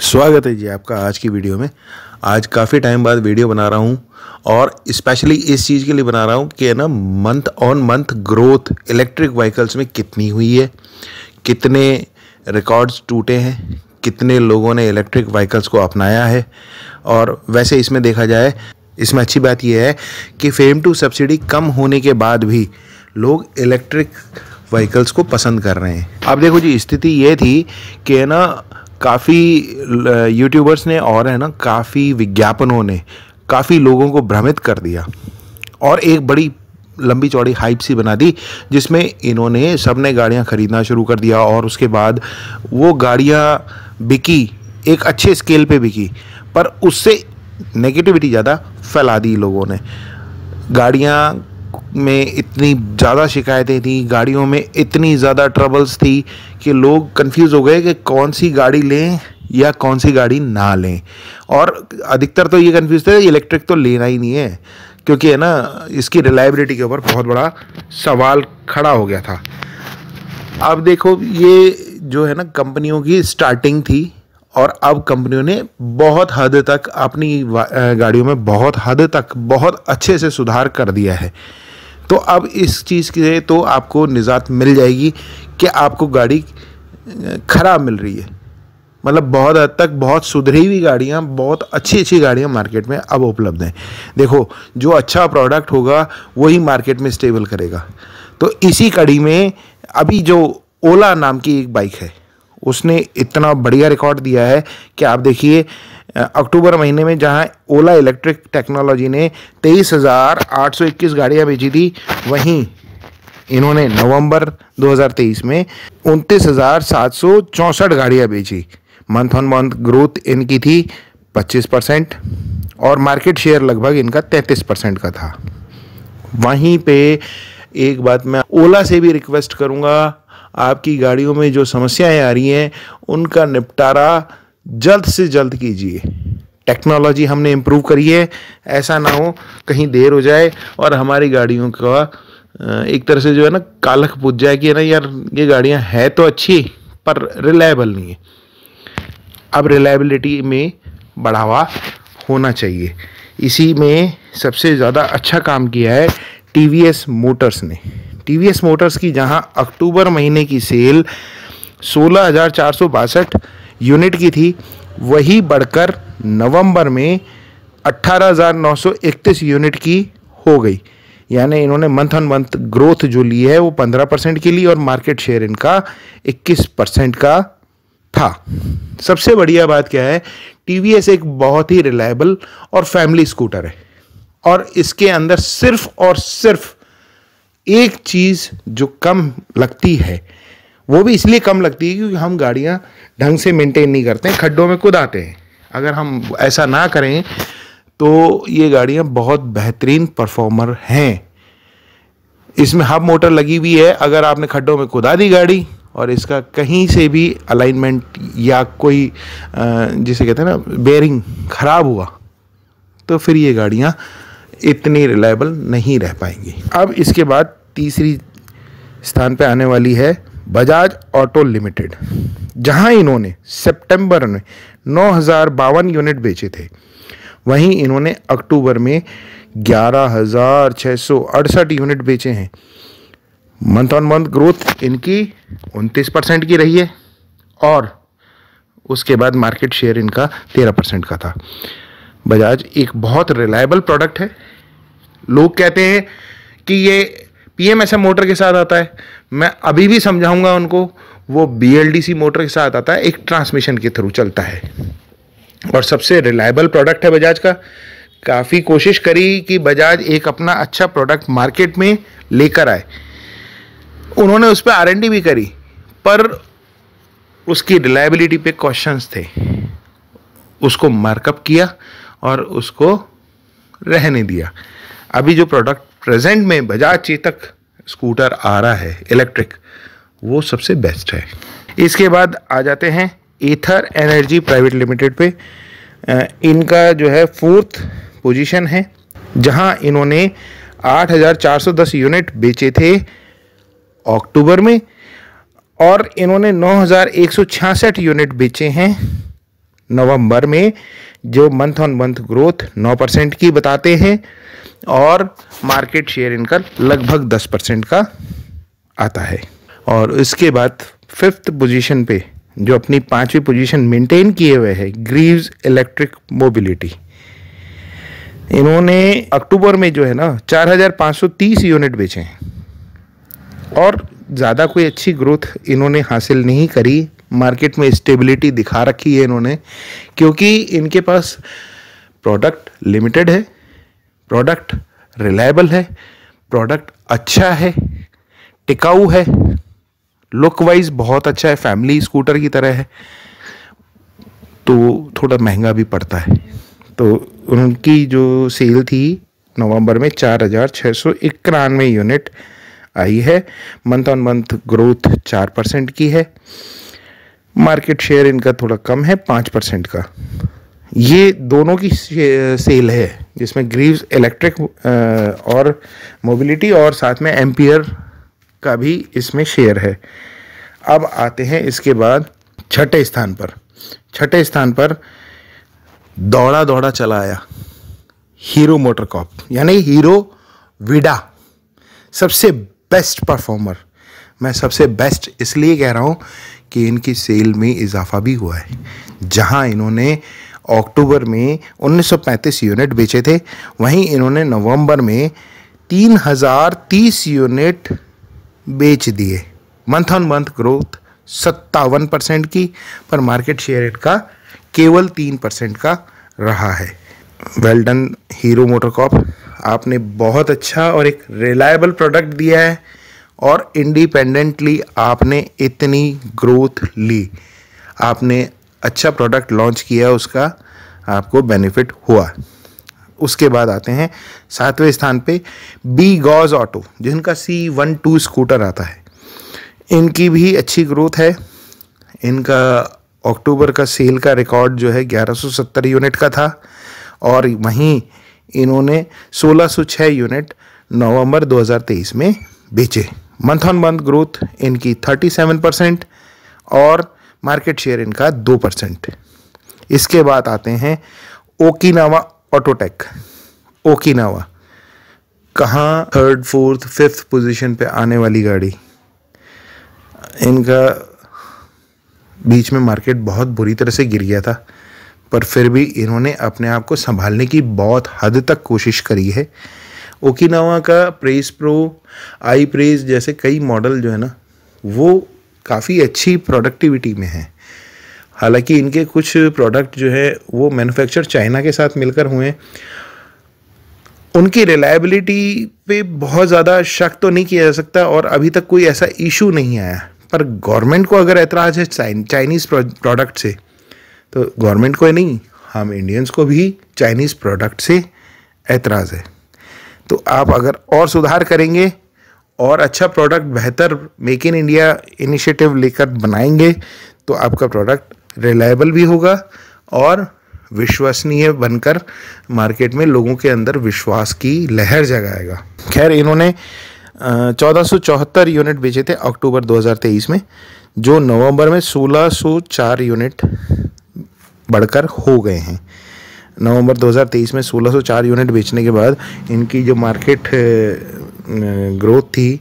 स्वागत है जी आपका आज की वीडियो में। आज काफ़ी टाइम बाद वीडियो बना रहा हूँ और स्पेशली इस चीज़ के लिए बना रहा हूँ कि ना month on month growth electric vehicles में कितनी हुई है, कितने रिकॉर्ड्स टूटे हैं, कितने लोगों ने इलेक्ट्रिक व्हीकल्स को अपनाया है। और वैसे इसमें देखा जाए, इसमें अच्छी बात यह है कि फेम टू सब्सिडी कम होने के बाद भी लोग इलेक्ट्रिक व्हीकल्स को पसंद कर रहे हैं। अब देखो जी, स्थिति ये थी कि ना काफ़ी यूट्यूबर्स ने और है ना काफ़ी विज्ञापनों ने काफ़ी लोगों को भ्रमित कर दिया और एक बड़ी लंबी चौड़ी हाइप सी बना दी, जिसमें इन्होंने सबने गाड़ियां खरीदना शुरू कर दिया और उसके बाद वो गाड़ियां बिकी, एक अच्छे स्केल पे बिकी, पर उससे नेगेटिविटी ज़्यादा फैला दी लोगों ने। गाड़ियां में इतनी ज़्यादा शिकायतें थी, गाड़ियों में इतनी ज़्यादा ट्रबल्स थी कि लोग कंफ्यूज हो गए कि कौन सी गाड़ी लें या कौन सी गाड़ी ना लें। और अधिकतर तो ये कंफ्यूज थे इलेक्ट्रिक तो लेना ही नहीं है, क्योंकि है ना इसकी रिलायबिलिटी के ऊपर बहुत बड़ा सवाल खड़ा हो गया था। अब देखो, ये जो है ना कंपनियों की स्टार्टिंग थी और अब कंपनियों ने बहुत हद तक अपनी गाड़ियों में बहुत अच्छे से सुधार कर दिया है। तो अब इस चीज़ से तो आपको निजात मिल जाएगी कि आपको गाड़ी ख़राब मिल रही है। मतलब बहुत हद तक बहुत सुधरी हुई गाड़ियाँ, बहुत अच्छी गाड़ियाँ मार्केट में अब उपलब्ध हैं। देखो, जो अच्छा प्रोडक्ट होगा वही मार्केट में स्टेबल करेगा। तो इसी कड़ी में अभी जो ओला नाम की एक बाइक है, उसने इतना बढ़िया रिकॉर्ड दिया है कि आप देखिए, अक्टूबर महीने में जहां ओला इलेक्ट्रिक टेक्नोलॉजी ने 23,821 गाड़ियां बेची थी, वहीं इन्होंने नवंबर 2023 में 29,764 गाड़ियां बेची। मंथ ऑन मंथ ग्रोथ इनकी थी 25% और मार्केट शेयर लगभग इनका 33% का था। वहीं पे एक बात मैं ओला से भी रिक्वेस्ट करूंगा, आपकी गाड़ियों में जो समस्याएं आ रही हैं उनका निपटारा जल्द से जल्द कीजिए। टेक्नोलॉजी हमने इम्प्रूव करी है, ऐसा ना हो कहीं देर हो जाए और हमारी गाड़ियों का एक तरह से जो है ना कालख पूछ जाए कि ना यार ये गाड़ियां है तो अच्छी पर रिलायबल नहीं है। अब रिलायबिलिटी में बढ़ावा होना चाहिए। इसी में सबसे ज़्यादा अच्छा काम किया है टीवीएस मोटर्स ने। टीवीएस मोटर्स की जहां अक्टूबर महीने की सेल 16,462 यूनिट की थी, वही बढ़कर नवंबर में 18,931 यूनिट की हो गई। यानी इन्होंने मंथ ऑन मंथ ग्रोथ जो ली है वो 15% की ली और मार्केट शेयर इनका 21% का था। सबसे बढ़िया बात क्या है, टीवीएस एक बहुत ही रिलायबल और फैमिली स्कूटर है और इसके अंदर सिर्फ और सिर्फ एक चीज़ जो कम लगती है, वो भी इसलिए कम लगती है क्योंकि हम गाड़ियाँ ढंग से मेंटेन नहीं करते हैं, खड्डों में कुदाते हैं। अगर हम ऐसा ना करें तो ये गाड़ियाँ बहुत बेहतरीन परफॉर्मर हैं। इसमें हब मोटर लगी हुई है। अगर आपने खड्डों में कुदा दी गाड़ी और इसका कहीं से भी अलाइनमेंट या कोई जिसे कहते हैं ना बेयरिंग खराब हुआ, तो फिर ये गाड़ियाँ इतनी रिलायबल नहीं रह पाएंगी। अब इसके बाद तीसरी स्थान पे आने वाली है बजाज ऑटो लिमिटेड, जहां इन्होंने सितंबर में 9,052 यूनिट बेचे थे, वहीं इन्होंने अक्टूबर में 11,668 यूनिट बेचे हैं। मंथ ऑन मंथ ग्रोथ इनकी 29% की रही है और उसके बाद मार्केट शेयर इनका 13% का था। बजाज एक बहुत रिलायबल प्रोडक्ट है। लोग कहते हैं कि ये पीएमएसएम मोटर के साथ आता है, मैं अभी भी समझाऊंगा उनको, वो बीएलडीसी मोटर के साथ आता है, एक ट्रांसमिशन के थ्रू चलता है और सबसे रिलायबल प्रोडक्ट है बजाज का। काफ़ी कोशिश करी कि बजाज एक अपना अच्छा प्रोडक्ट मार्केट में लेकर आए। उन्होंने उस पर आरएनडी भी करी, पर उसकी रिलायबिलिटी पे क्वेश्चंस थे। उसको मार्कअप किया और उसको रहने दिया। अभी जो प्रोडक्ट प्रेजेंट में बजाज चेतक स्कूटर आ रहा है इलेक्ट्रिक, वो सबसे बेस्ट है। इसके बाद आ जाते हैं एथर एनर्जी प्राइवेट लिमिटेड पे। इनका जो है 4th पोजीशन है, जहां इन्होंने 8,410 यूनिट बेचे थे अक्टूबर में और इन्होंने 9,166 यूनिट बेचे हैं नवंबर में जो मंथ ऑन मंथ ग्रोथ 9% की बताते हैं और मार्केट शेयर इनका लगभग 10% का आता है। और इसके बाद 5th पोजीशन पे जो अपनी 5वीं पोजीशन मेंटेन किए हुए है ग्रीव्स इलेक्ट्रिक मोबिलिटी। इन्होंने अक्टूबर में जो है ना 4530 यूनिट बेचे हैं और ज़्यादा कोई अच्छी ग्रोथ इन्होंने हासिल नहीं करी। मार्केट में स्टेबिलिटी दिखा रखी है इन्होंने, क्योंकि इनके पास प्रोडक्ट लिमिटेड है, प्रोडक्ट रिलायबल है, प्रोडक्ट अच्छा है, टिकाऊ है, लुक वाइज बहुत अच्छा है, फैमिली स्कूटर की तरह है, तो थोड़ा महंगा भी पड़ता है। तो उनकी जो सेल थी नवंबर में 4691 यूनिट आई है। मंथ ऑन मंथ ग्रोथ 4% की है। मार्केट शेयर इनका थोड़ा कम है 5% का। ये दोनों की सेल है जिसमें ग्रीव्स इलेक्ट्रिक और मोबिलिटी और साथ में एम्पियर का भी इसमें शेयर है। अब आते हैं इसके बाद छठे स्थान पर दौड़ा दौड़ा चला आया हीरो मोटरकॉर्प, यानी हीरो विडा, सबसे बेस्ट परफॉर्मर। मैं सबसे बेस्ट इसलिए कह रहा हूँ कि इनकी सेल में इजाफा भी हुआ है। जहां इन्होंने अक्टूबर में 1935 यूनिट बेचे थे, वहीं इन्होंने नवंबर में 3030 यूनिट बेच दिए। मंथ ऑन मंथ ग्रोथ 57% की, पर मार्केट शेयर का केवल 3% का रहा है। वेल डन हीरो मोटरकॉर्प, आपने बहुत अच्छा और एक रिलायबल प्रोडक्ट दिया है और इंडिपेंडेंटली आपने इतनी ग्रोथ ली। आपने अच्छा प्रोडक्ट लॉन्च किया, उसका आपको बेनिफिट हुआ। उसके बाद आते हैं 7वें स्थान पे बी गॉज ऑटो, जिनका C12 स्कूटर आता है। इनकी भी अच्छी ग्रोथ है। इनका अक्टूबर का सेल का रिकॉर्ड जो है 1170 यूनिट का था और वहीं इन्होंने 1606 यूनिट नवंबर 2023 में बेचे। मंथ ऑन मंथ ग्रोथ इनकी 37% और मार्केट शेयर इनका 2%। इसके बाद आते हैं ओकिनावा ऑटोटेक। ओकिनावा कहाँ 3rd, 4th, 5th पोजीशन पे आने वाली गाड़ी। इनका बीच में मार्केट बहुत बुरी तरह से गिर गया था, पर फिर भी इन्होंने अपने आप को संभालने की बहुत हद तक कोशिश करी है। ओकिनावा का प्रेस प्रो, आई प्रेस जैसे कई मॉडल जो है ना वो काफ़ी अच्छी प्रोडक्टिविटी में है। हालांकि इनके कुछ प्रोडक्ट जो है वो मैन्युफैक्चर चाइना के साथ मिलकर हुए हैं। उनकी रिलायबिलिटी पे बहुत ज़्यादा शक तो नहीं किया जा सकता और अभी तक कोई ऐसा इशू नहीं आया, पर गवर्नमेंट को अगर एतराज़ है चाइनीज़ प्रोडक्ट से, तो गवर्नमेंट को नहीं, हम इंडियंस को भी चाइनीज़ प्रोडक्ट से एतराज़ है। तो आप अगर और सुधार करेंगे और अच्छा प्रोडक्ट, बेहतर मेक इन इंडिया इनिशिएटिव लेकर बनाएंगे, तो आपका प्रोडक्ट रिलायबल भी होगा और विश्वसनीय बनकर मार्केट में लोगों के अंदर विश्वास की लहर जगाएगा। खैर, इन्होंने 1474 यूनिट बेचे थे अक्टूबर 2023 में, जो नवंबर में 1604 यूनिट बढ़कर हो गए हैं। नवंबर 2023 में 1604 यूनिट बेचने के बाद इनकी जो मार्केट ग्रोथ थी,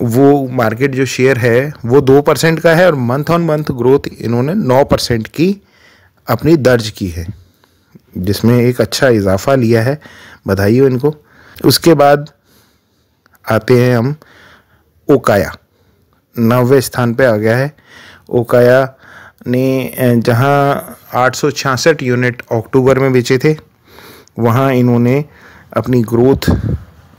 वो मार्केट जो शेयर है वो 2% का है और मंथ ऑन मंथ ग्रोथ इन्होंने 9% की अपनी दर्ज की है, जिसमें एक अच्छा इजाफा लिया है। बधाई हो इनको। उसके बाद आते हैं हम ओकाया, 9वें स्थान पे आ गया है। ओकाया ने जहां 866 यूनिट अक्टूबर में बेचे थे, वहां इन्होंने अपनी ग्रोथ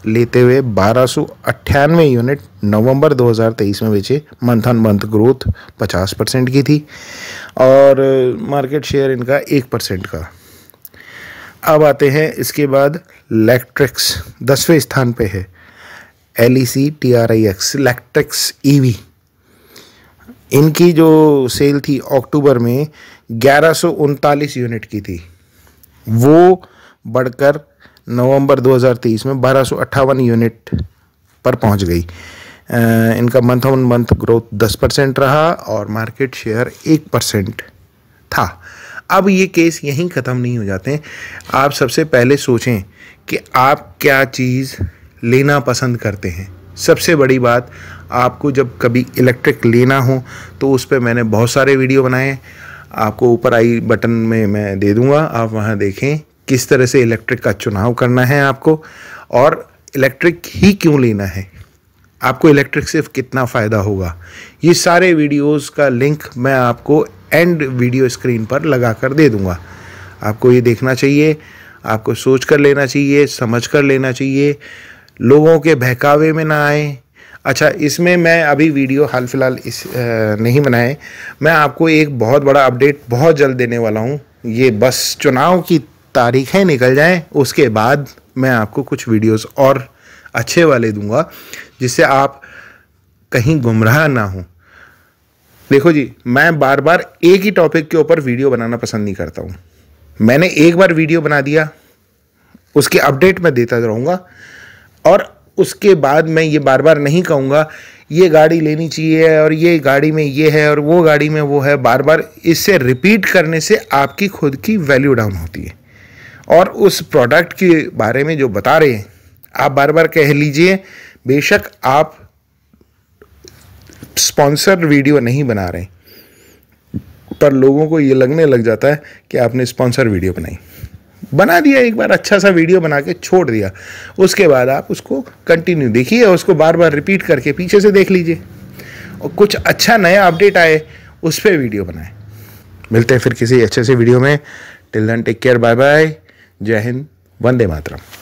लेते हुए 1298 यूनिट नवंबर 2023 में बेचे। मंथ ऑन मंथ ग्रोथ 50% की थी और मार्केट शेयर इनका 1% का। अब आते हैं इसके बाद लैक्ट्रिक्स, 10वें स्थान पे है। LECTRIX, लैक्ट्रिक्स EV। इनकी जो सेल थी अक्टूबर में 1139 यूनिट की थी, वो बढ़कर नवंबर 2023 में 1258 यूनिट पर पहुंच गई। इनका मंथ ऑन मंथ ग्रोथ 10% रहा और मार्केट शेयर 1% था। अब ये केस यहीं ख़त्म नहीं हो जाते हैं। आप सबसे पहले सोचें कि आप क्या चीज़ लेना पसंद करते हैं। सबसे बड़ी बात, आपको जब कभी इलेक्ट्रिक लेना हो तो उस पर मैंने बहुत सारे वीडियो बनाए हैं, आपको ऊपर आई बटन में मैं दे दूंगा, आप वहां देखें किस तरह से इलेक्ट्रिक का चुनाव करना है आपको, और इलेक्ट्रिक ही क्यों लेना है, आपको इलेक्ट्रिक से कितना फ़ायदा होगा। ये सारे वीडियोस का लिंक मैं आपको एंड वीडियो स्क्रीन पर लगा कर दे दूंगा। आपको ये देखना चाहिए, आपको सोच कर लेना चाहिए, समझ कर लेना चाहिए, लोगों के बहकावे में ना आए। अच्छा, इसमें मैं अभी वीडियो हाल फिलहाल नहीं बनाए, मैं आपको एक बहुत बड़ा अपडेट बहुत जल्द देने वाला हूँ। ये बस चुनाव की तारीखें निकल जाएं, उसके बाद मैं आपको कुछ वीडियोस और अच्छे वाले दूंगा जिससे आप कहीं गुमराह ना हो। देखो जी, मैं बार बार एक ही टॉपिक के ऊपर वीडियो बनाना पसंद नहीं करता हूँ। मैंने एक बार वीडियो बना दिया, उसके अपडेट मैं देता रहूँगा, और उसके बाद मैं ये बार बार नहीं कहूँगा ये गाड़ी लेनी चाहिए और ये गाड़ी में ये है और वो गाड़ी में वो है। बार बार इससे रिपीट करने से आपकी खुद की वैल्यू डाउन होती है, और उस प्रोडक्ट के बारे में जो बता रहे हैं आप बार बार कह लीजिए। बेशक आप स्पॉन्सर वीडियो नहीं बना रहे, पर लोगों को ये लगने लग जाता है कि आपने स्पॉन्सर वीडियो बना दिया, एक बार अच्छा सा वीडियो बना के छोड़ दिया, उसके बाद आप उसको कंटिन्यू देखिए, उसको बार बार रिपीट करके पीछे से देख लीजिए, और कुछ अच्छा नया अपडेट आए उस पर वीडियो बनाएं। मिलते हैं फिर किसी अच्छे से वीडियो में। Till then take care, bye bye, जय हिंद, वंदे मातरम।